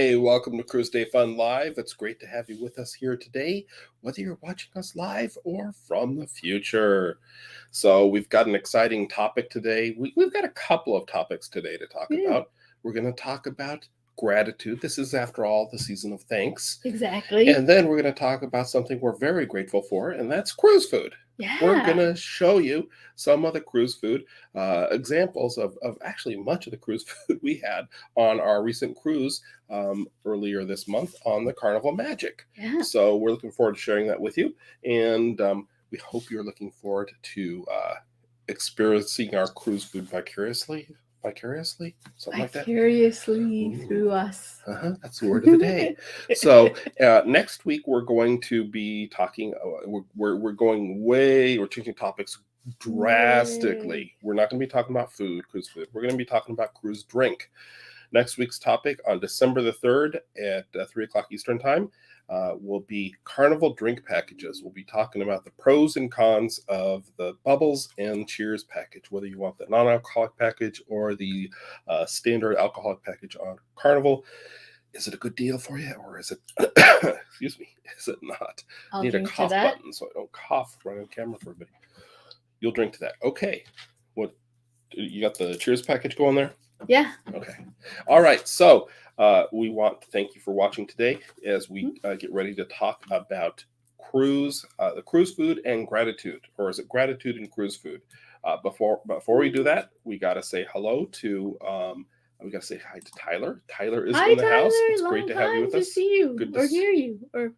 Hey, welcome to Cruise Day Fun Live. It's great to have you with us here today, whether you're watching us live or from the future. So, we've got an exciting topic today. We've got a couple of topics today to talk Yeah. about. We're going to talk about gratitude. This is, after all, the season of thanks. Exactly. And then we're going to talk about something we're very grateful for, and that's cruise food. We're going to show you some of the cruise food examples of actually much of the cruise food we had on our recent cruise earlier this month on the Carnival Magic. Yeah. So we're looking forward to sharing that with you. And we hope you're looking forward to experiencing our cruise food vicariously, something like that. Vicariously Ooh. through us. That's the word of the day. So next week we're going to be talking. We're changing topics drastically. We're not going to be talking about cruise food. We're going to be talking about cruise drink. Next week's topic on December the 3rd at 3 o'clock Eastern Time will be Carnival drink packages. We'll be talking about the pros and cons of the Bubbles and Cheers package, whether you want the non-alcoholic package or the standard alcoholic package on Carnival. Is it a good deal for you, or is it, excuse me, is it not? I need a cough button so I don't cough right on camera for everybody. You'll drink to that. Okay. What, you got the Cheers package going there? Yeah. Okay. All right. So we want to thank you for watching today as we get ready to talk about the cruise food and gratitude, or is it gratitude and cruise food? Before we do that, we got to say hello to. We got to say hi to Tyler. Tyler is in the house. It's great to have you with us. To see you or hear you or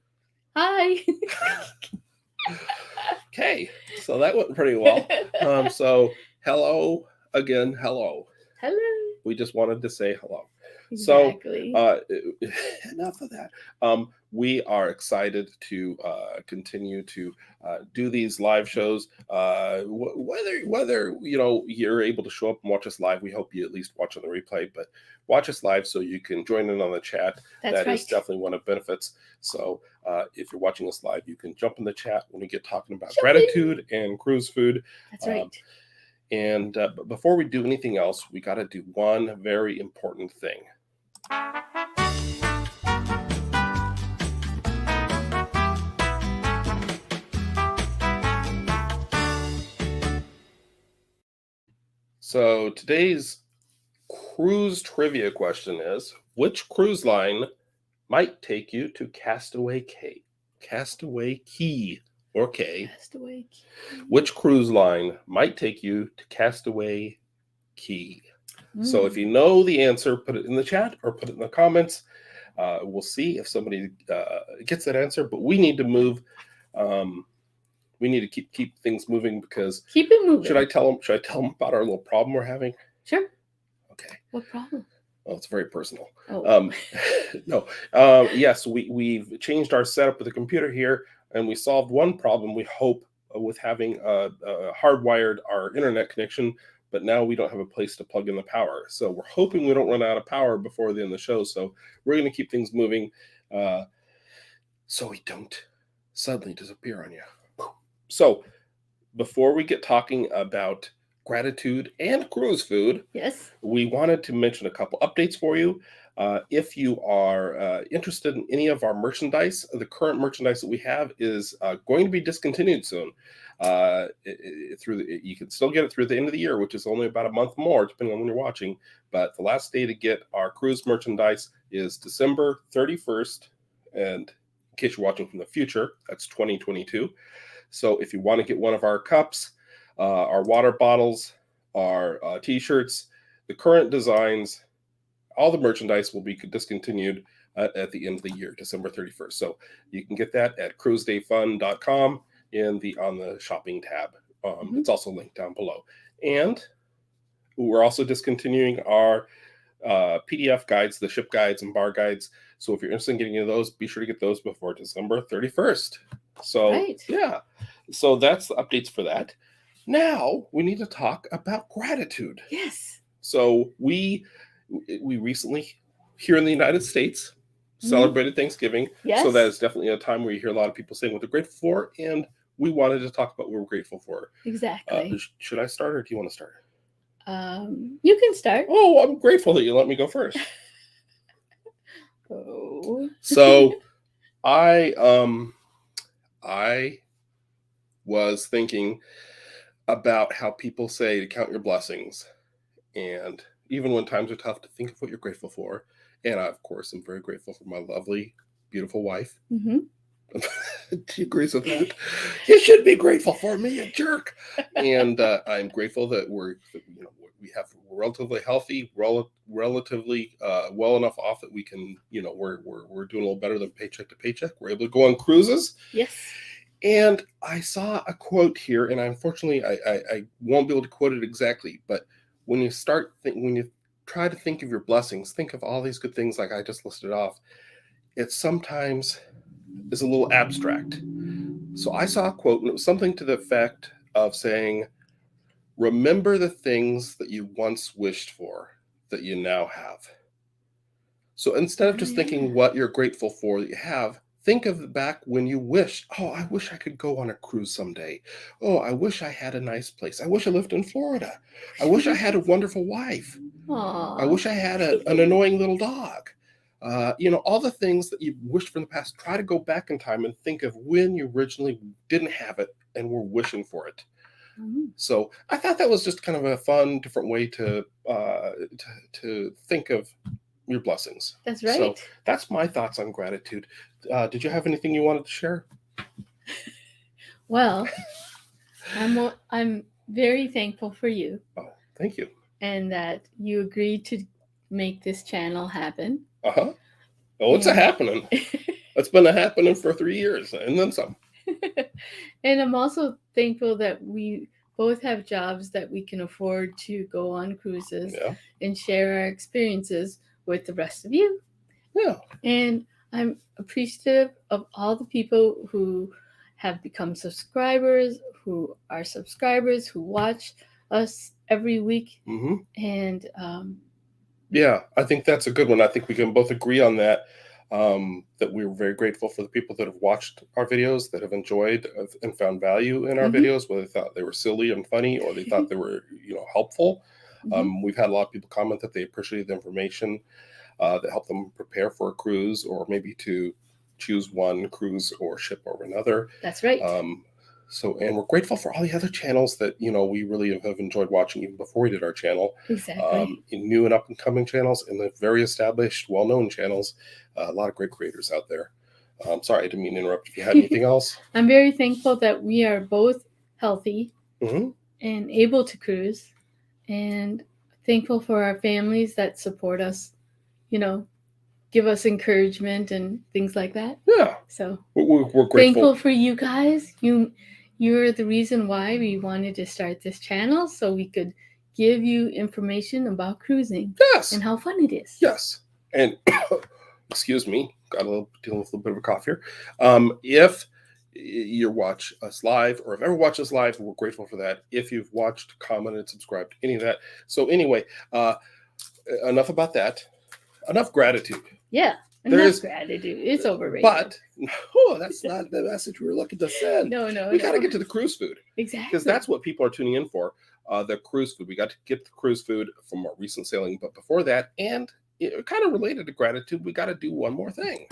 hi. Okay, so that went pretty well. So hello again. Hello. Hello. We just wanted to say hello. Exactly. So enough of that. We are excited to continue to do these live shows. Whether you're able to show up and watch us live, we hope you at least watch on the replay. But watch us live so you can join in on the chat. That is definitely one of the benefits. So if you're watching us live, you can jump in the chat when we get talking about gratitude and cruise food. That's right. And before we do anything else, we got to do one very important thing. So today's cruise trivia question is, which cruise line might take you to Castaway Cay? Castaway Key. Or K. Castaway Key. Which cruise line might take you to Castaway Key? So if you know the answer, put it in the chat or put it in the comments. We'll see if somebody gets that answer. But we need to move. We need to keep things moving because. Keep it moving. Should I tell them about our little problem we're having? Sure. Okay. What problem? Well, it's very personal. Oh. No. Yes, we've changed our setup with the computer here. And we solved one problem, we hope, with having hardwired our internet connection, but now we don't have a place to plug in the power. So we're hoping we don't run out of power before the end of the show. So we're going to keep things moving so we don't suddenly disappear on you. So before we get talking about gratitude and cruise food, yes, we wanted to mention a couple updates for you. If you are interested in any of our merchandise, the current merchandise that we have is going to be discontinued soon. You can still get it through the end of the year, which is only about a month more, depending on when you're watching. But the last day to get our cruise merchandise is December 31st. And in case you're watching from the future, that's 2022. So if you want to get one of our cups, our water bottles, our t-shirts, the current designs, all the merchandise will be discontinued at the end of the year, December 31st. So you can get that at cruisedayfun.com on the shopping tab. It's also linked down below. And we're also discontinuing our PDF guides, the ship guides and bar guides. So if you're interested in getting into those, be sure to get those before December 31st. So yeah, so that's the updates for that. Now we need to talk about gratitude. Yes. So we recently, here in the United States, celebrated Thanksgiving. Yes. So that is definitely a time where you hear a lot of people saying what they're grateful for. And we wanted to talk about what we're grateful for. Exactly. Should I start or do you want to start? You can start. Oh, I'm grateful that you let me go first. No. So I was thinking about how people say to count your blessings, and even when times are tough, to think of what you're grateful for. And I, of course, am very grateful for my lovely, beautiful wife. Mm-hmm. She agrees with that. You should be grateful for me, you jerk. And I'm grateful that we're relatively healthy, relatively well enough off that we can, we're doing a little better than paycheck to paycheck. We're able to go on cruises. Yes. And I saw a quote here, and unfortunately, I won't be able to quote it exactly. But when you when you try to think of your blessings, think of all these good things like I just listed off. It sometimes is a little abstract. So I saw a quote, and it was something to the effect of saying, "Remember the things that you once wished for that you now have." So instead of just thinking what you're grateful for that you have, think of back when you wished, oh, I wish I could go on a cruise someday. Oh, I wish I had a nice place. I wish I lived in Florida. I wish I had a wonderful wife. Aww. I wish I had an annoying little dog. All the things that you wished from the past, try to go back in time and think of when you originally didn't have it and were wishing for it. Mm-hmm. So I thought that was just kind of a fun, different way to think of your blessings. That's right. So that's my thoughts on gratitude. Did you have anything you wanted to share? Well, I'm very thankful for you. Oh, thank you. And that you agreed to make this channel happen. Oh, it's a happening. It's been a happening for 3 years and then some. And I'm also thankful that we both have jobs that we can afford to go on cruises and share our experiences with the rest of you. Yeah. And I'm appreciative of all the people who have become subscribers, who are subscribers, who watch us every week. Mm-hmm. And yeah, I think that's a good one. I think we can both agree on that. That we're very grateful for the people that have watched our videos, that have enjoyed and found value in our videos, whether they thought they were silly and funny or they thought they were, helpful. We've had a lot of people comment that they appreciated the information that helped them prepare for a cruise or maybe to choose one cruise or ship over another. That's right. And we're grateful for all the other channels that, we really have enjoyed watching even before we did our channel. Exactly. In new and up and coming channels and the very established, well-known channels. A lot of great creators out there. Sorry, I didn't mean to interrupt. If you had anything else. I'm very thankful that we are both healthy and able to cruise, and thankful for our families that support us, give us encouragement and things like that. Yeah. So we're grateful. Thankful for you guys. You're the reason why we wanted to start this channel, so we could give you information about cruising. Yes. And how fun it is. Yes. And excuse me, got dealing with a little bit of a cough here. If you watch us live or have ever watched us live, we're grateful for that. If you've watched, commented, subscribed to any of that. So anyway, enough about that. Enough gratitude. Yeah. Enough gratitude. It's overrated. But that's not the message we were looking to send. No. We got to get to the cruise food. Exactly. Because that's what people are tuning in for. The cruise food. We got to get the cruise food from our recent sailing. But before that, and kind of related to gratitude, we got to do one more thing.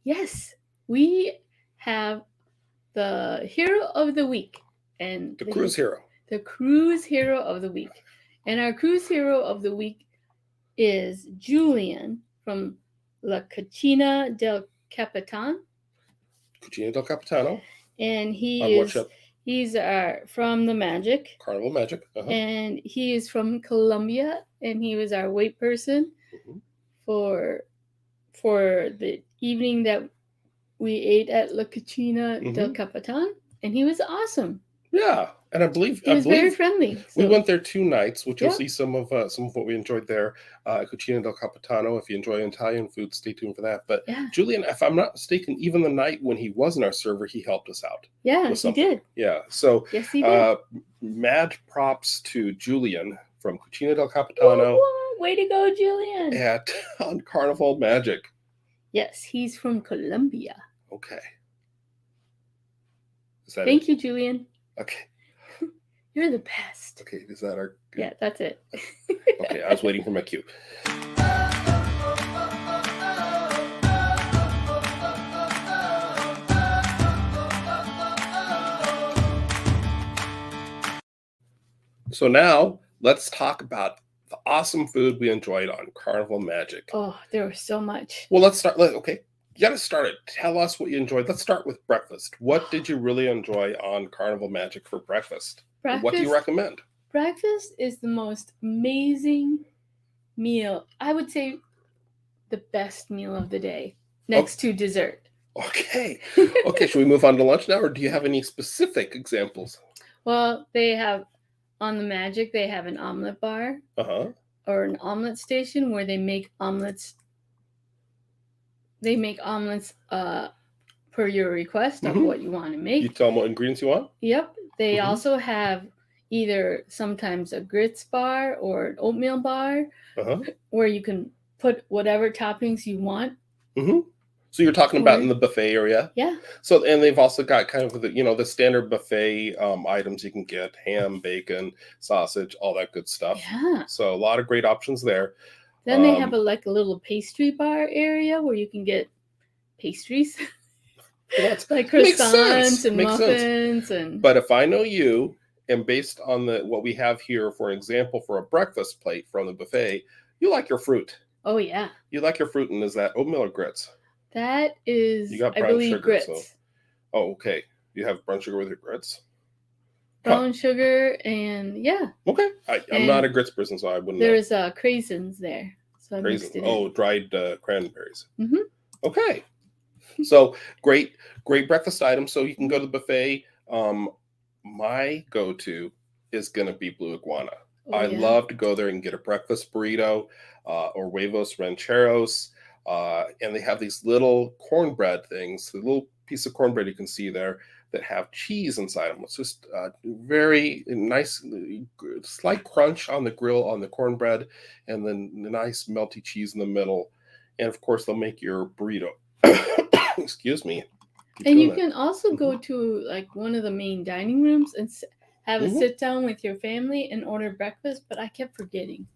Yes, we have the hero of the week, and the cruise hero. The cruise hero of the week, and our cruise hero of the week is Julian from La Cucina del Capitan. Cucina del Capitano. And he's from the Magic. Carnival Magic. And he is from Colombia, and he was our wait person for the evening that we ate at La Cucina del Capitan, and he was awesome. Yeah, and I believe he was very friendly. So. We went there 2 nights, which you'll see some of what we enjoyed there. Cucina del Capitano. If you enjoy Italian food, stay tuned for that. But Julian, if I'm not mistaken, even the night when he wasn't our server, he helped us out. Yeah, he did. Yeah, so yes, he did. Mad props to Julian from Cucina del Capitano. Whoa, way to go, Julian! On Carnival Magic. Yes, he's from Colombia. Okay. Is that Thank you, Julian. Okay. You're the best. Okay, is that our... Yeah, that's it. Okay, I was waiting for my cue. So now let's talk about the awesome food we enjoyed on Carnival Magic. Oh, there was so much. Well, let's start. Okay, you got to start it. Tell us what you enjoyed. Let's start with breakfast. What did you really enjoy on Carnival Magic for breakfast? What do you recommend? Breakfast is the most amazing meal. I would say the best meal of the day, next to dessert. Okay. Okay, should we move on to lunch now, or do you have any specific examples? Well, they have, on the Magic, they have an omelet bar. Or an omelet station where they make omelets. They make omelets per your request of what you want to make. You tell them what ingredients you want? Yep. They also have either sometimes a grits bar or an oatmeal bar where you can put whatever toppings you want. So you're talking about in the buffet area? Yeah. So, and they've also got kind of the standard buffet items you can get: ham, bacon, sausage, all that good stuff. Yeah. So a lot of great options there. Then they have a little pastry bar area where you can get pastries. Like croissants and muffins. But if I know you, and based on what we have here, for example, for a breakfast plate from the buffet, you like your fruit. Oh, yeah. You like your fruit, and is that oatmeal or grits? That is, you got I believe, sugar, grits. So. Oh, okay. You have brown sugar with your grits? Brown sugar and, yeah. Okay. I'm not a grits person, so I wouldn't know. There's craisins there. So I mixed it in. Dried cranberries. Okay. So great breakfast items. So you can go to the buffet. My go-to is going to be Blue Iguana. I love to go there and get a breakfast burrito or huevos rancheros. And they have these little cornbread things, the little piece of cornbread you can see there that have cheese inside them. It's just very nice, slight crunch on the grill on the cornbread, and then the nice melty cheese in the middle. And of course, they'll make your burrito. Excuse me. And you can also go to like one of the main dining rooms and have a sit down with your family and order breakfast, but I kept forgetting.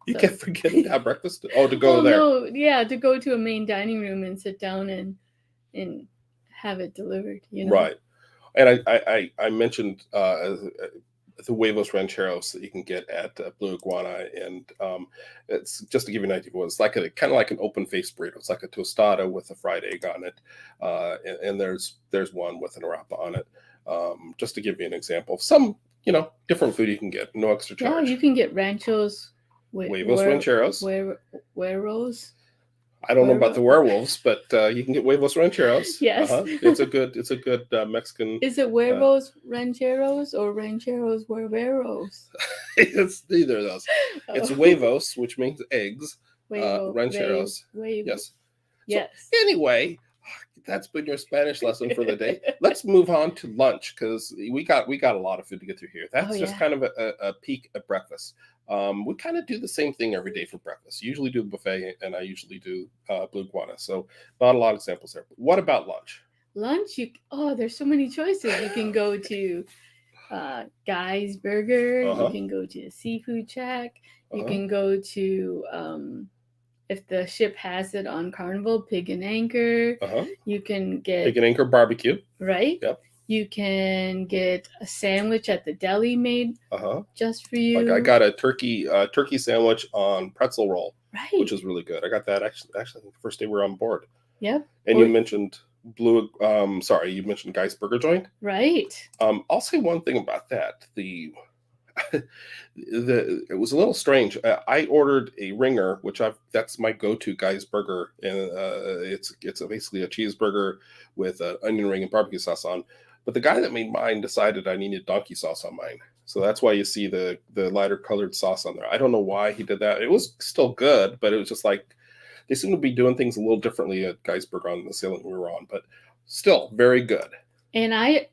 You kept forgetting to have breakfast? Oh, to go there. No, yeah, to go to a main dining room and sit down and have it delivered, Right. And I mentioned the huevos rancheros that you can get at Blue Iguana, and it's just to give you an idea of what it's like. Kind of like an open-faced burrito. It's like a tostada with a fried egg on it, and there's one with an arrapa on it. Just to give you an example of some different food you can get, no extra charge. Yeah, you can get ranchos. Huevos rancheros. Huevos. I don't know about the werewolves, but you can get huevos rancheros. Yes, it's a good Mexican. Is it huevos rancheros or rancheros hueveros? It's neither of those. It's huevos, which means eggs. Rancheros. Yes. Yes. So, anyway, that's been your Spanish lesson for the day. Let's move on to lunch, because we got a lot of food to get through here. That's just kind of a peek at breakfast. We kind of do the same thing every day for breakfast. Usually do the buffet, and I usually do Blue Iguana. So not a lot of examples there. But what about lunch? Lunch, there's so many choices. You can go to Guy's Burger. You can go to Seafood Shack. You can go to if the ship has it on Carnival, Pig and Anchor. You can get Pig and Anchor barbecue. Right. Yep. You can get a sandwich at the deli made just for you. Like I got a turkey sandwich on pretzel roll, right, which is really good. I got that actually the first day we were on board. Yep. And you mentioned you mentioned Guy's Burger Joint. Right. I'll say one thing about that. It was a little strange. I ordered a ringer, which that's my go-to Guy's Burger, and it's basically a cheeseburger with an onion ring and barbecue sauce on. But the guy that made mine decided I needed donkey sauce on mine, so that's why you see the lighter colored sauce on there. I don't know why he did that. It was still good, but it was just like they seem to be doing things a little differently at Guy's Burger on the sailing we were on, but still very good. And I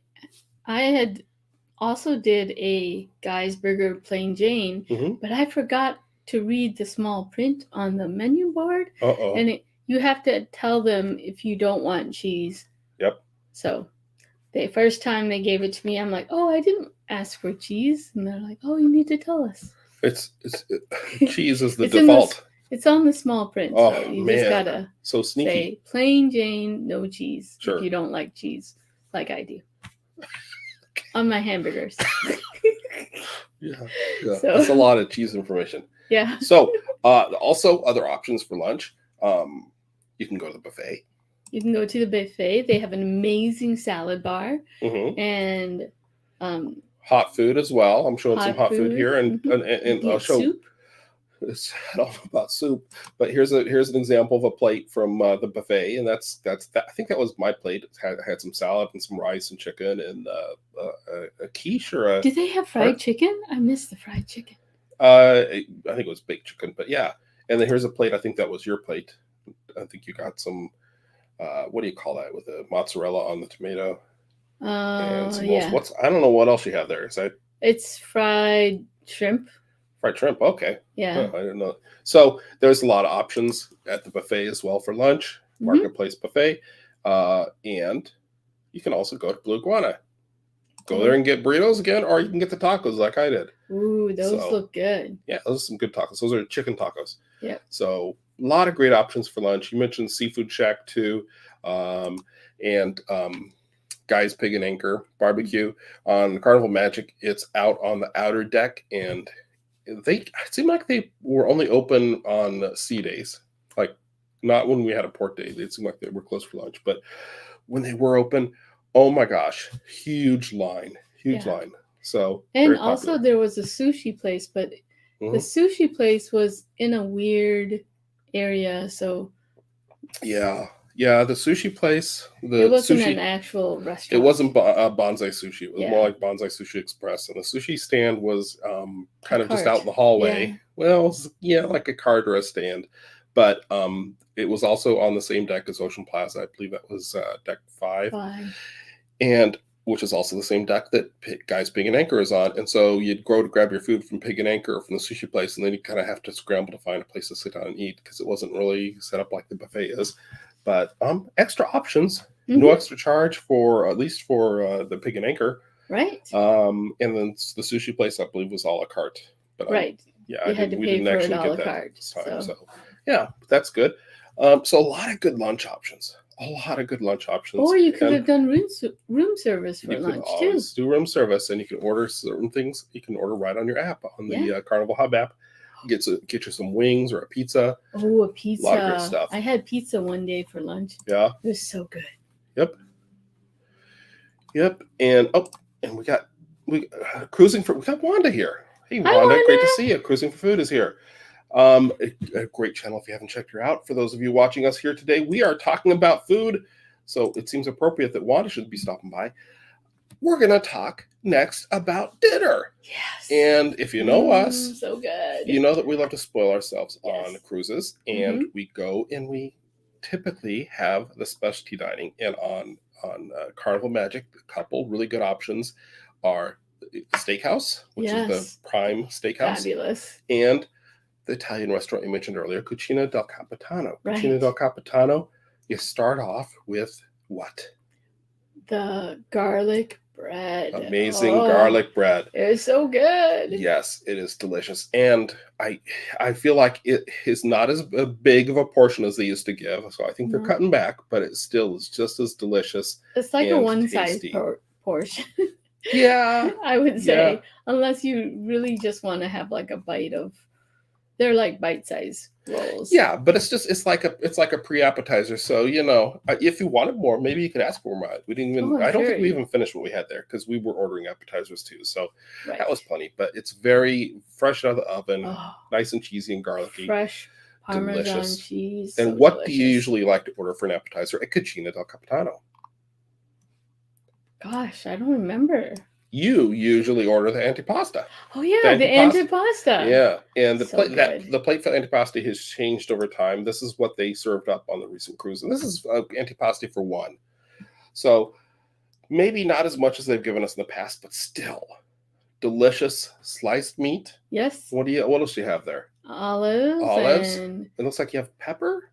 had also did a Guy's Burger Plain Jane, but I forgot to read the small print on the menu board. And you have to tell them if you don't want cheese. Yep. So the first time they gave it to me, I'm like, oh, I didn't ask for cheese. And they're like, oh, you need to tell us. Cheese is the It's default. It's on the small print, Oh, so you man. just gotta so sneaky. say plain Jane, no cheese. Sure. If you don't like cheese, like I do. On my hamburgers. Yeah. So- That's a lot of cheese information. Yeah. So, also other options for lunch. You can go to the buffet. You can go to the buffet. They have an amazing salad bar Mhm. and Hot food as well. I'm showing some hot food here, and You I'll get show. soup. I don't know about soup, but here's an example of a plate from the buffet, and that's that. I think that was my plate. It had some salad and some rice and chicken and a quiche or a. Do they have fried chicken? I missed the fried chicken. I think it was baked chicken, but yeah. And then here's a plate. I think that was your plate. I think you got some. What do you call that with the mozzarella on the tomato? And some Yeah. I don't know what else you have there. Is that? It's fried shrimp. Fried shrimp. Okay. Yeah. I didn't know. So there's a lot of options at the buffet as well for lunch. Marketplace buffet, and you can also go to Blue Iguana. Go there and get burritos again, or you can get the tacos like I did. Ooh, those look good. Yeah, those are some good tacos. Those are chicken tacos. Yeah. So a lot of great options for lunch. You mentioned Seafood Shack too, and Guy's Pig and Anchor Barbecue on Carnival Magic. It's out on the outer deck, and it seemed like they were only open on sea days, like not when we had a port day. It seemed like they were closed for lunch, but when they were open, oh my gosh, huge line. So and also there was a sushi place, but the sushi place was in a weird area, so yeah, the sushi place. It wasn't an actual restaurant. It wasn't Bonsai Sushi. It was more like Bonsai Sushi Express, and the sushi stand was kind of just out in the hallway. Yeah. Well, like a cart or a stand, but it was also on the same deck as Ocean Plaza. I believe that was deck 5, and which is also the same deck that Guy's Pig and Anchor is on. And so you'd go to grab your food from Pig and Anchor or from the sushi place, and then you kind of have to scramble to find a place to sit down and eat because it wasn't really set up like the buffet is. But extra options, no extra charge for at least for the Pig and Anchor, right? And then the sushi place, I believe, was a la carte. But right, we didn't actually get that this time. So yeah, that's good. So a lot of good lunch options. Or you could have done room service for lunch too. You do room service, and you can order certain things. You can order right on your app, on the Carnival Hub app. Get you some wings or a pizza. Oh, a pizza! A lot of great stuff. I had pizza one day for lunch. Yeah, it was so good. Yep. And we got cruising for. We got Wanda here. Hey, Wanda, Hi, Wanda. Great to see you. Cruising for Food is here. A great channel if you haven't checked her out. For those of you watching us here today, we are talking about food, so it seems appropriate that Wanda should be stopping by. We're going to talk next about dinner. Yes. And if you know us, so good. You know that we love to spoil ourselves on cruises, and we go and we typically have the specialty dining. And on Carnival Magic, a couple really good options are the Steakhouse, which is the Prime Steakhouse. Fabulous. And the Italian restaurant you mentioned earlier, Cucina del Capitano. Right. Cucina del Capitano, you start off with what? The garlic bread. Amazing garlic bread. It is so good. Yes, it is delicious. And I feel like it is not as big of a portion as they used to give. So I think they're cutting back, but it still is just as delicious. It's like a one-size portion. Yeah. I would say, unless you really just want to have like a bite of. They're like bite-sized rolls. Yeah, but it's like a pre-appetizer. So if you wanted more, maybe you could ask for more. We didn't even. I don't think we even finished what we had there because we were ordering appetizers too. So that was plenty. But it's very fresh out of the oven, nice and cheesy and garlicky. Fresh Parmesan cheese. And what do you usually like to order for an appetizer at Cucina del Capitano? Gosh, I don't remember. You usually order the antipasta. Oh yeah, the antipasta. Yeah, and the plate for antipasta has changed over time. This is what they served up on the recent cruise, and this is antipasta for one. So maybe not as much as they've given us in the past, but still delicious sliced meat. Yes. What else do you have there? Olives. And it looks like you have pepper,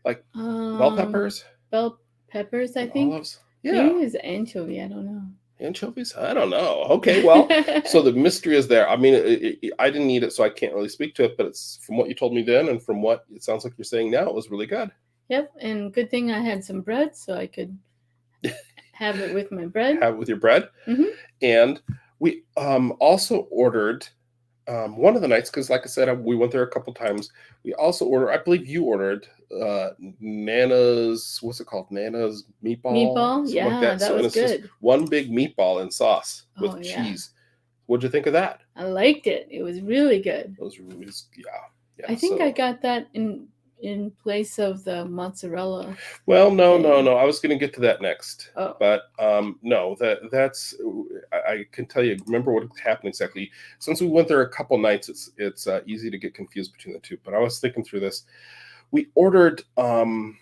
like bell peppers. Bell peppers, I think. Olives. Yeah. Maybe it was anchovy. I don't know. Anchovies? I don't know. Okay, well, so the mystery is there. I mean, I didn't eat it, so I can't really speak to it. But it's from what you told me then, and from what it sounds like you're saying now, it was really good. Yep, and good thing I had some bread, so I could have it with my bread. Have it with your bread. Mm-hmm. And we also ordered one of the nights, because like I said, we went there a couple times. We also ordered, I believe you ordered Nana's, what's it called? Nana's meatball? Yeah, like that was good. Just one big meatball and sauce with cheese. What'd you think of that? I liked it. It was really good. It was yeah. I think I got that in place of the mozzarella. Well, no. I was going to get to that next. Oh. But no, that's I can tell you. Remember what happened exactly? Since we went there a couple nights, it's easy to get confused between the two. But I was thinking through this. We ordered an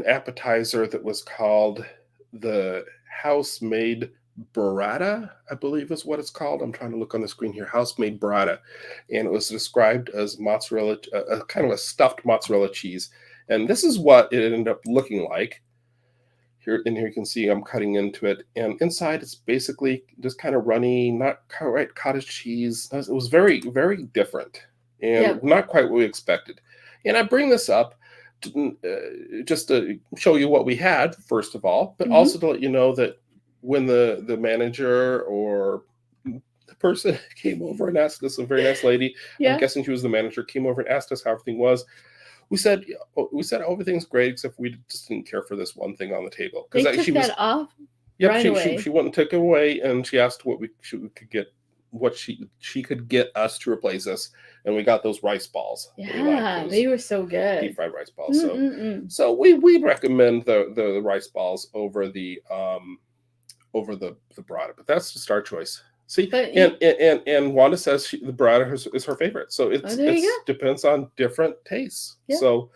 appetizer that was called the house-made burrata, I believe is what it's called. I'm trying to look on the screen here. House-made burrata, and it was described as mozzarella, kind of a stuffed mozzarella cheese. And this is what it ended up looking like. Here you can see I'm cutting into it, and inside it's basically just kind of runny, not quite cottage cheese. It was very, very different, and not quite what we expected. And I bring this up just to show you what we had, first of all, but also to let you know that when the manager or the person came over and asked us, a very nice lady, I'm guessing she was the manager, came over and asked us how everything was. We said everything's great, except we just didn't care for this one thing on the table. They took that off. Yep, right away. She went and took it away, and she asked what we could get, what she could get us to replace us, and we got those rice balls. Yeah, they were so good. Deep fried rice balls. So we recommend the rice balls over the burrata, but that's just our choice. See, and Wanda says the burrata is her favorite. So it depends on different tastes. Yeah. So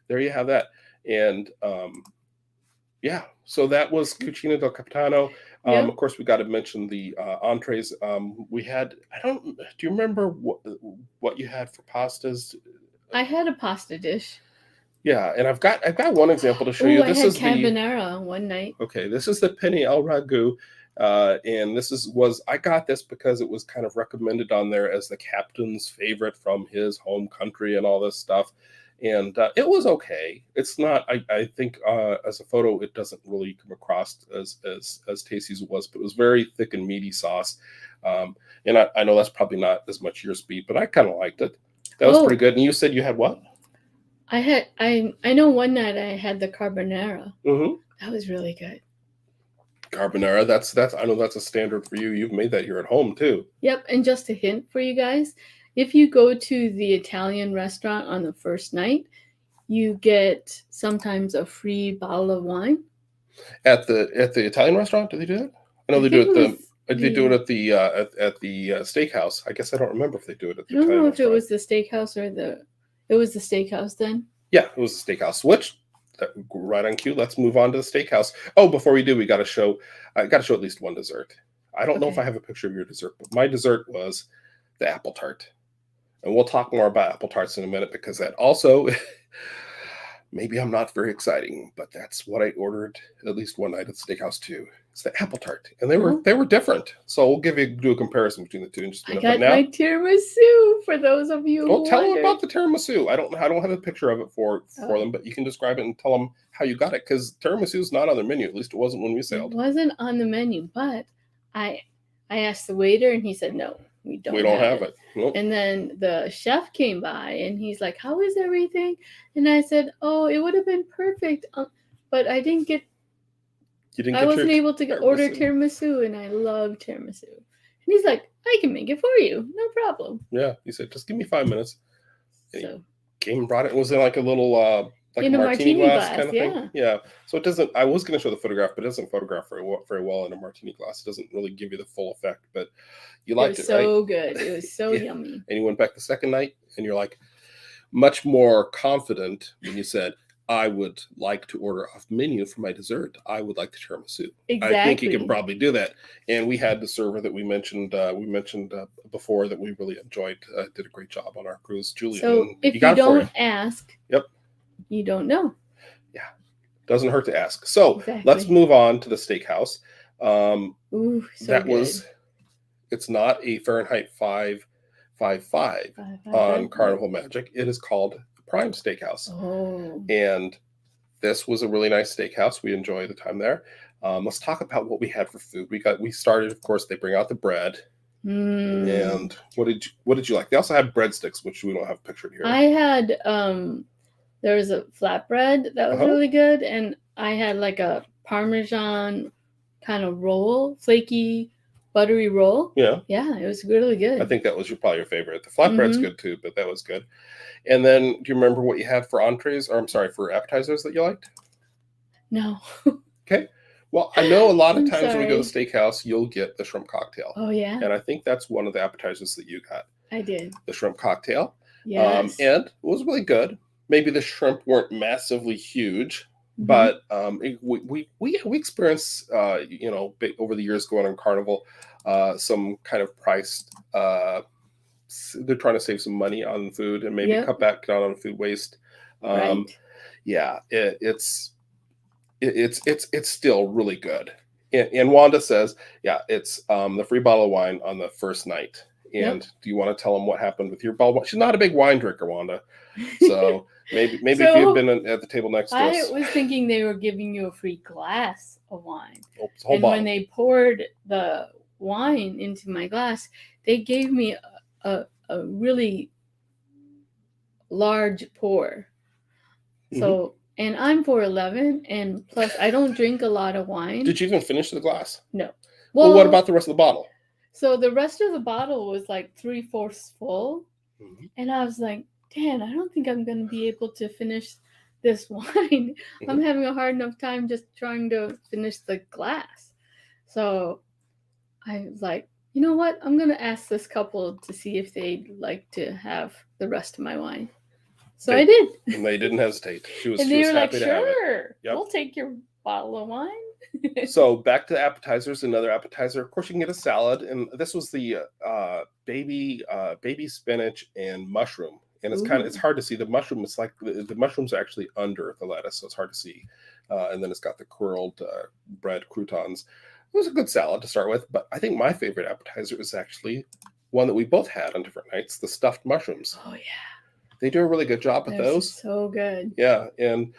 there you have that. And so that was Cucina del Capitano. Of course, we got to mention the entrees. We had, do you remember what you had for pastas? I had a pasta dish. Yeah, and I've got one example to show you. This is carbonara one night. Okay, this is the penne al ragu, and I got this because it was kind of recommended on there as the captain's favorite from his home country and all this stuff, and it was okay. It's not. I think as a photo, it doesn't really come across as tasty as it was, but it was very thick and meaty sauce, and I know that's probably not as much your speed, but I kind of liked it. That was pretty good. And you said you had what? I know one night I had the carbonara. Mm-hmm. That was really good. Carbonara, that's I know that's a standard for you. You've made that here at home too. Yep, and just a hint for you guys, if you go to the Italian restaurant on the first night, you get sometimes a free bottle of wine. At the Italian restaurant, do they do that? I know they do it they do it at the steakhouse. I guess I don't remember if they do it at the Italian restaurant. I don't know if it was the steakhouse or it was the steakhouse then. Yeah, it was the steakhouse. Which, right on cue. Let's move on to the steakhouse. Oh, before we do, I got to show at least one dessert. I don't know if I have a picture of your dessert, but my dessert was the apple tart. And we'll talk more about apple tarts in a minute, because that also, maybe I'm not very exciting, but that's what I ordered at least one night at the steakhouse too. It's the apple tart, and they were different. So we'll do a comparison between the two in just a minute. I got my tiramisu for those of you. Well, tell them about the tiramisu. I don't have a picture of it for them, but you can describe it and tell them how you got it, because tiramisu is not on the menu. At least it wasn't when we sailed. It wasn't on the menu, but I asked the waiter, and he said no. We don't have it. Nope. And then the chef came by, and he's like, "How is everything?" And I said, "Oh, it would have been perfect, but I didn't get. I wasn't able to order tiramisu, and I love tiramisu." And he's like, "I can make it for you, no problem." Yeah, he said, "Just give me 5 minutes." And he came and brought it. It was in like a little in a martini glass kind of thing. Yeah. So it doesn't. I was going to show the photograph, but it doesn't photograph very well in a martini glass. It doesn't really give you the full effect, but you liked it, right? So good. It was so yummy. And you went back the second night, and you're like much more confident when you said, "I would like to order off menu for my dessert. I would like the tiramisu." Exactly. I think you can probably do that. And we had the server that we mentioned before that we really enjoyed. Did a great job on our cruise, Julian. So if you don't ask, you don't know. Yeah. Doesn't hurt to ask. So Exactly. let's move on to the steakhouse. Ooh, so that good. was, it's not a Fahrenheit 555 on Carnival Magic. It is called Prime Steakhouse. Oh. And this was a really nice steakhouse. We enjoyed the time there. Let's talk about what we had for food. We started, of course, they bring out the bread. And what did you like? They also had breadsticks, which we don't have pictured here. I had there was a flatbread that was really good, and I had like a Parmesan kind of roll, flaky, buttery roll. Yeah, it was really good. I think that was probably your favorite. The flatbread's good too, but that was good. And then, do you remember what you had for entrees? Or I'm sorry, for appetizers that you liked? No. Okay. Well, I know a lot of times when we go to the steakhouse, you'll get the shrimp cocktail. Oh, yeah. And I think that's one of the appetizers that you got. I did. The shrimp cocktail. Yes. And it was really good. Maybe the shrimp weren't massively huge, but we experienced, over the years going on Carnival, some kind of priced. They're trying to save some money on food and maybe cut back down on food waste. Right. Yeah, it's still really good. And Wanda says, yeah, it's the free bottle of wine on the first night. And do you want to tell them what happened with your bottle of wine? She's not a big wine drinker, Wanda. So maybe if you had been at the table next to us. I was thinking they were giving you a free glass of wine. And when they poured the wine into my glass, they gave me a really large pour. So, and I'm 4'11", and plus I don't drink a lot of wine. Did you even finish the glass? No. Well, what about the rest of the bottle? So the rest of the bottle was like 3/4 full. And I was like, Dan, I don't think I'm going to be able to finish this wine. I'm having a hard enough time just trying to finish the glass. So I was like, you know what? I'm going to ask this couple to see if they'd like to have the rest of my wine. So I did. And they didn't hesitate. She was happy like, to have it. Yep. We'll take your bottle of wine. So back to appetizers. Another appetizer. Of course, you can get a salad. And this was the baby spinach and mushroom. And it's hard to see. The mushroom, it's like the mushrooms are actually under the lettuce, so it's hard to see. And then it's got the curled bread croutons. It was a good salad to start with, but I think my favorite appetizer is actually one that we both had on different nights, the stuffed mushrooms. Oh, yeah. They do a really good job with those. So good. Yeah, and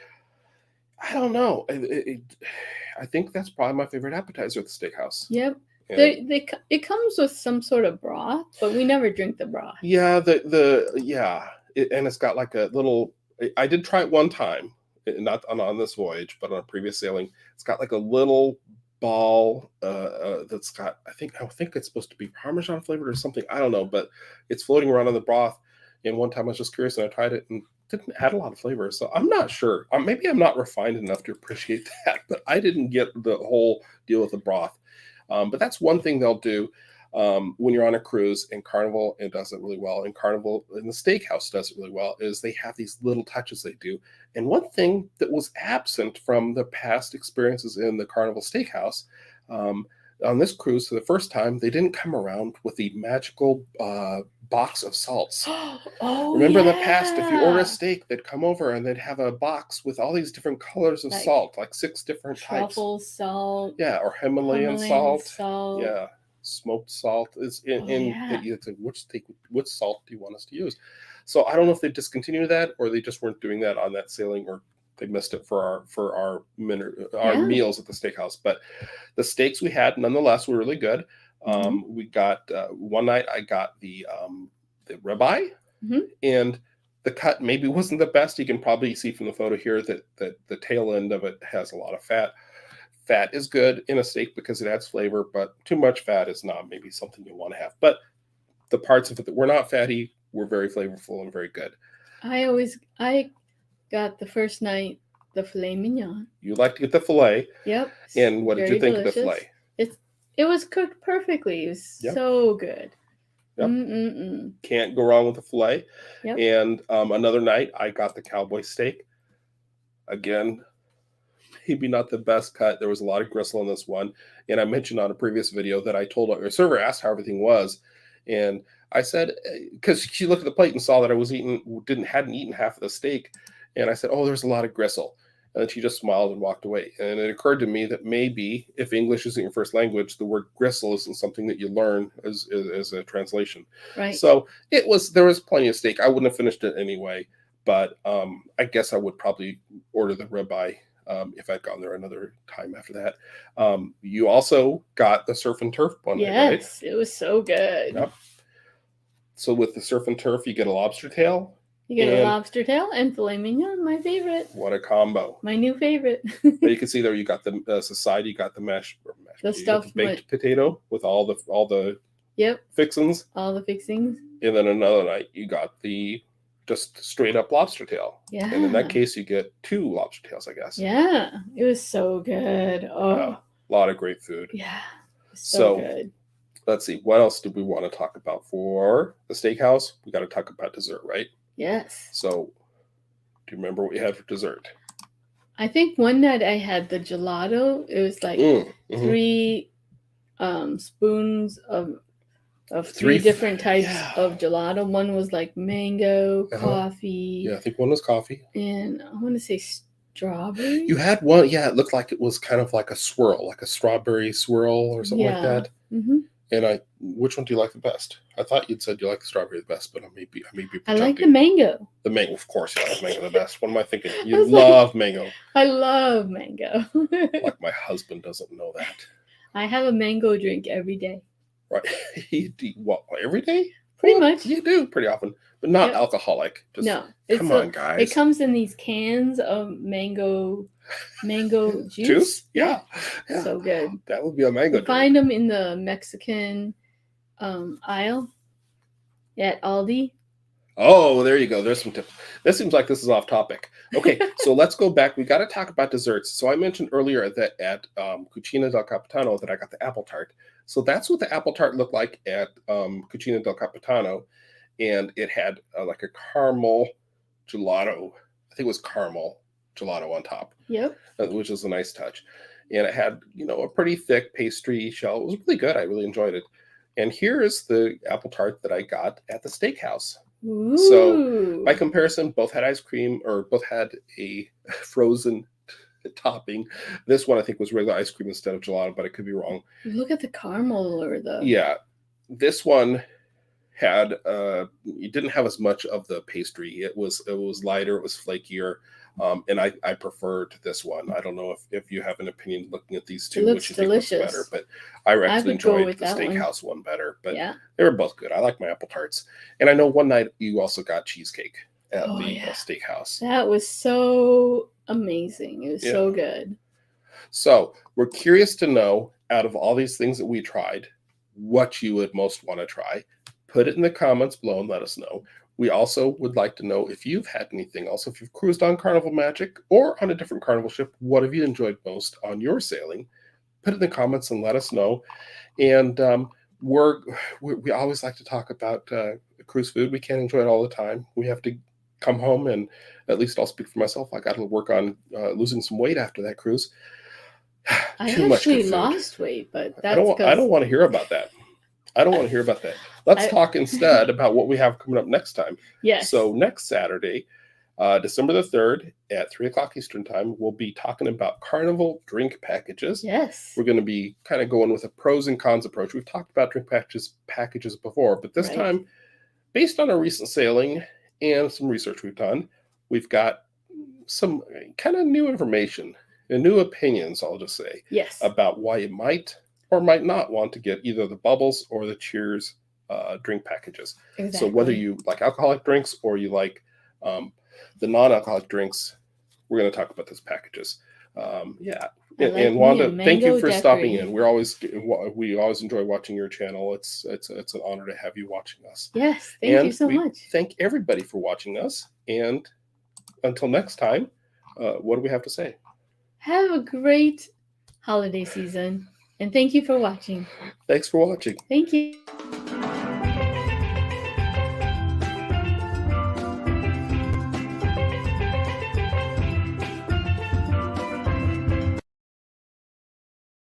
I don't know. I think that's probably my favorite appetizer at the steakhouse. Yep. It comes with some sort of broth, but we never drink the broth. Yeah, and it's got like a little. I did try it one time, not on this voyage, but on a previous sailing. It's got like a little ball that's got. I think it's supposed to be Parmesan flavored or something. I don't know, but it's floating around in the broth. And one time I was just curious and I tried it and didn't add a lot of flavor. So I'm not sure. Maybe I'm not refined enough to appreciate that, but I didn't get the whole deal with the broth. But that's one thing they'll do when you're on a cruise. In Carnival, it does it really well. In Carnival, in the steakhouse does it really well, is they have these little touches they do. And one thing that was absent from the past experiences in the Carnival Steakhouse, on this cruise for the first time, they didn't come around with the magical box of salts. Remember in the past, if you order a steak, they'd come over and they'd have a box with all these different colors of salt, like 6 different types. Truffle salt. Yeah, or Himalayan salt. Yeah, smoked salt. It's which salt do you want us to use? So I don't know if they discontinued that or they just weren't doing that on that sailing, or they missed it for our meals at the steakhouse. But the steaks we had nonetheless were really good. We got one night I got the ribeye, and the cut maybe wasn't the best. You can probably see from the photo here that the tail end of it has a lot of fat. Fat is good in a steak because it adds flavor, but too much fat is not maybe something you want to have. But the parts of it that were not fatty were very flavorful and very good. I got the first night the filet mignon. You like to get the filet. Yep. And what did you think of the filet? It was cooked perfectly. It was so good. Yep. Can't go wrong with the filet. Yep. And another night, I got the cowboy steak. Again, maybe not the best cut. There was a lot of gristle in this one. And I mentioned on a previous video that I told our server asked how everything was. And I said, because she looked at the plate and saw that I hadn't eaten half of the steak. And I said, oh, there's a lot of gristle. And she just smiled and walked away. And it occurred to me that maybe if English isn't your first language, the word gristle isn't something that you learn as a translation. Right. So there was plenty of steak. I wouldn't have finished it anyway, but I guess I would probably order the ribeye if I'd gone there another time after that. You also got the surf and turf one, right? Yes, it was so good. Yep. So with the surf and turf, you get a lobster tail. You get a lobster tail and filet mignon, my favorite. What a combo! My new favorite. But you can see there, you got the society, you got the the stuffed baked potato with all the yep, fixings. All the fixings. And then another night, you got the just straight up lobster tail. Yeah. And in that case, you get 2 lobster tails, I guess. Yeah, it was so good. Oh, a lot of great food. Yeah, so good. Let's see, what else do we want to talk about for the steakhouse? We got to talk about dessert, right? Yes. So, do you remember what we had for dessert? I think one night I had the gelato. It was like 3 spoons of 3 different types of gelato. One was like mango, coffee. Yeah, I think one was coffee. And I want to say strawberry. You had one, yeah, it looked like it was kind of like a swirl, like a strawberry swirl or something like that. Mm-hmm. And which one do you like the best? I thought you'd said you like the strawberry the best, but I may be I like the mango. The mango, of course, you like mango the best. What am I thinking? You love mango. I love mango. Like my husband doesn't know that. I have a mango drink every day. Right? You do what, every day? Pretty much. You do pretty often, but not alcoholic. Just, no, come on, guys. It comes in these cans of mango juice. Juice? Yeah. So good. That would be a mango drink. Find them in the Mexican aisle at Aldi. Oh, there you go. There's some tips. This seems like this is off topic. Okay, so let's go back. We got to talk about desserts. So I mentioned earlier that at Cucina del Capitano that I got the apple tart. So that's what the apple tart looked like at Cucina del Capitano. And it had like a caramel gelato. I think it was caramel gelato on top. Yep. Which is a nice touch. And it had, a pretty thick pastry shell. It was really good. I really enjoyed it. And here is the apple tart that I got at the steakhouse. Ooh. So by comparison, both had ice cream, or both had a frozen topping. This one I think was regular ice cream instead of gelato, but I could be wrong. Look at the caramel or the... Yeah. This one had it didn't have as much of the pastry. It was lighter, it was flakier. And I preferred this one. I don't know if you have an opinion looking at these two, which you think looks better, but I actually enjoyed the steakhouse one better. But they were both good. I like my apple tarts. And I know one night you also got cheesecake at the steakhouse. That was so amazing. It was so good. So we're curious to know, out of all these things that we tried, what you would most want to try. Put it in the comments below and let us know. We also would like to know if you've had anything else, if you've cruised on Carnival Magic or on a different Carnival ship, what have you enjoyed most on your sailing? Put it in the comments and let us know. And we always like to talk about cruise food. We can't enjoy it all the time. We have to come home, and at least I'll speak for myself. I got to work on losing some weight after that cruise. I actually lost weight, but that's I don't want to hear about that. I don't want to hear about that. Let's talk instead about what we have coming up next time. Yes. So next Saturday, December the 3rd at 3 o'clock Eastern time, we'll be talking about Carnival drink packages. Yes. We're going to be kind of going with a pros and cons approach. We've talked about drink packages before, but this time, based on our recent sailing and some research we've done, we've got some kind of new information and new opinions, I'll just say, about why you might or might not want to get either the Bubbles or the Cheers drink packages. Exactly. So whether you like alcoholic drinks or you like the non-alcoholic drinks, we're going to talk about those packages. And Wanda, thank you for stopping in. We always enjoy watching your channel. It's an honor to have you watching us. Yes, thank you so much. Thank everybody for watching us. And until next time, what do we have to say? Have a great holiday season. And thank you for watching. Thanks for watching. Thank you.